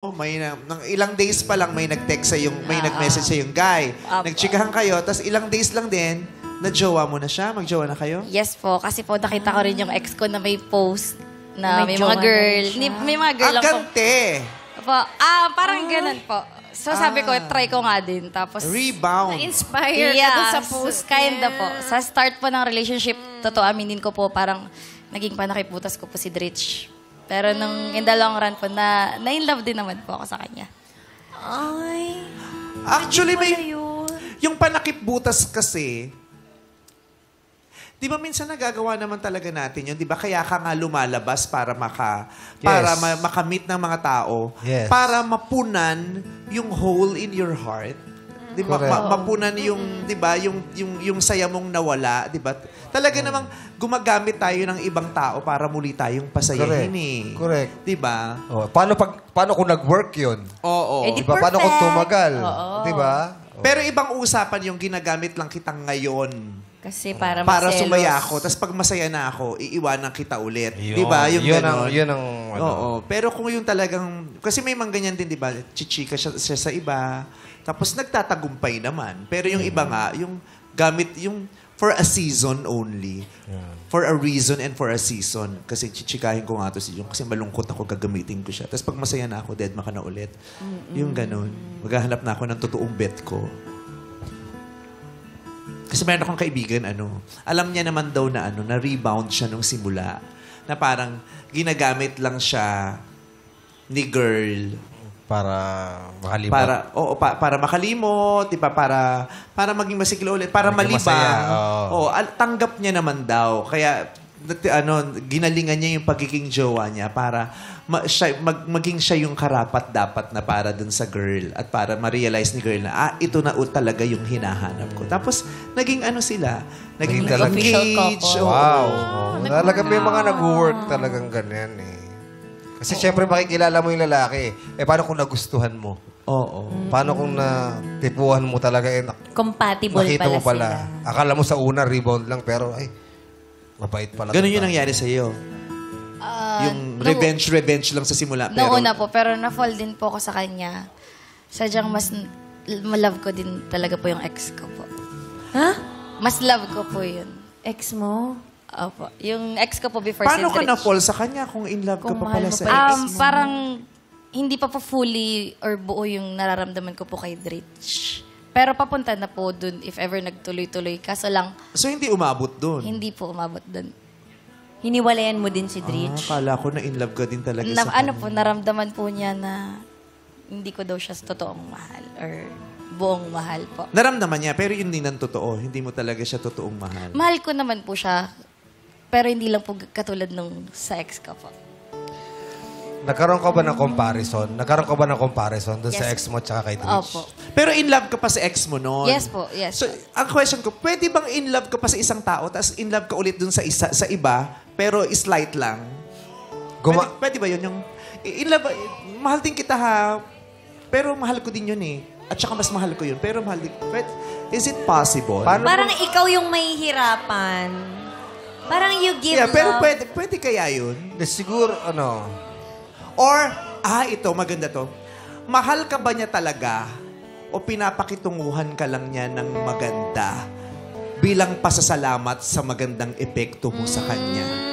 Nang ilang days pa lang may nag-text sa yung, may nag-message sa yung guy. Nagchikahan kayo, tapos ilang days lang din, na-jowa mo na siya? Mag-jowa na kayo? Yes po, kasi po nakita ko rin yung ex ko na may post na may jowa mga girl. na siya. May mga girl lang po. Agante! Po. Parang ganun po. So sabi ko, try ko nga din. Tapos, Rebound. Na-inspire ka dun sa post kinda niya. po. Sa start po ng relationship, totoo aminin ko po, parang naging panakiputas ko po si Dritch. Pero nung in the long run po, na-in love din naman po ako sa kanya. Ay. Actually, pala may... yun. Yung panakip-butas kasi, di ba minsan nagagawa naman talaga natin yun? Di ba kaya ka nga lumalabas para makamit ng mga tao, Yes. para mapunan yung hole in your heart. Di ba? Correct. Mapunan yung, di ba, yung saya mong nawala, di ba? Talaga namang gumagamit tayo ng ibang tao para muli tayong pasayahin eh. Correct. Di ba? Oh, paano kung nag-work yun? Oo. Eh, di Diba? Paano kung perfect. tumagal? Oo. Diba? Pero ibang usapan yung ginagamit lang kitang ngayon. Kasi para Para maselos. sumaya ako. Tapos pag masaya na ako, iiwanan kita ulit. Yun. Di ba? Yung Yun ganon. yun ang ano. Oo. Pero kung yung talagang... Kasi may mga ganyan din, di ba? Chichika siya sa iba. Tapos nagtatagumpay naman. Pero yung iba nga, yung gamit, yung for a season only. For a reason and for a season. Kasi chichikahin ko nga to si Jung. Kasi malungkot ako, gagamitin ko siya. Tapos pag masaya na ako, dead ka na ulit. Yung ganon. Maghahanap na ako ng totoong bet ko. Kasi meron akong kaibigan, alam niya naman daw na na rebound siya nung simula. Na parang ginagamit lang siya ni girl Para makalimot. para makalimot, 'di ba? Para maging masigla ulit, para Maging malibang. masaya, oo. Tanggap niya naman daw. Kaya ginalingan niya yung pagiging jowa niya para maging siya yung karapat-dapat na para dun sa girl at para ma-realize ni girl na ito na talaga yung hinahanap ko. Tapos naging sila, naging Talaga. Official engage. couple. Wow. Talaga may mga nag-work talagang ganyan eh. Kasi syempre makikilala mo yung lalaki. Paano kung nagustuhan mo? Oo. Paano kung natipuhan mo talaga Compatible nakita pala mo pala. sila. Akala mo sa una rebound lang pero mabait pala. Ganun to. yung nangyari sa iyo. Yung revenge lang sa simula. Pero Noong una po, pero na-fall din po ako sa kanya. Sadyang mas malove ko din talaga po yung ex ko po. Ha? Mas love ko po yun. Ex mo? Opo. Yung ex ko po before paano si ka Dritch. na-fall sa kanya kung in love ka Kung pa mahal pala mo sa pa yung ex ex mo? Parang hindi pa po fully or buo yung nararamdaman ko po kay Dritch. Pero papunta na po dun if ever nagtuloy-tuloy. Kaso lang, So, hindi umabot doon? hindi po umabot dun. Hiniwalayan mo din si Dritch. Akala ko na in love ka din talaga Na, sa ano po, naramdaman po niya na hindi ko daw siya totoong mahal or buong mahal po. Naramdaman niya, pero yun din ang totoo. Hindi mo talaga siya totoong mahal. Mahal ko naman po siya, pero hindi lang po katulad nung sa ex ko po. Nagkaroon ka ba ng comparison? Nagkaroon ka ba ng comparison doon sa Yes. ex mo at saka kay Dritch? Opo. Pero in love ka pa sa ex mo noon? Yes po, yes. So, ang question ko, pwede bang in love ka pa sa isang tao, tapos in love ka ulit dun sa iba, pero slight lang? Pwede ba yun yung... In love, mahal din kita ha, pero mahal ko din yun eh. At saka mas mahal ko yun, pero mahal din... Is it possible? Parang ikaw yung may hirapan. Parang you give Yeah, pero love. pwede kaya yun? Siguro, Or, ito, maganda to. Mahal ka ba niya talaga o pinapakitunguhan ka lang niya ng maganda bilang pasasalamat sa magandang epekto mo sa kanya?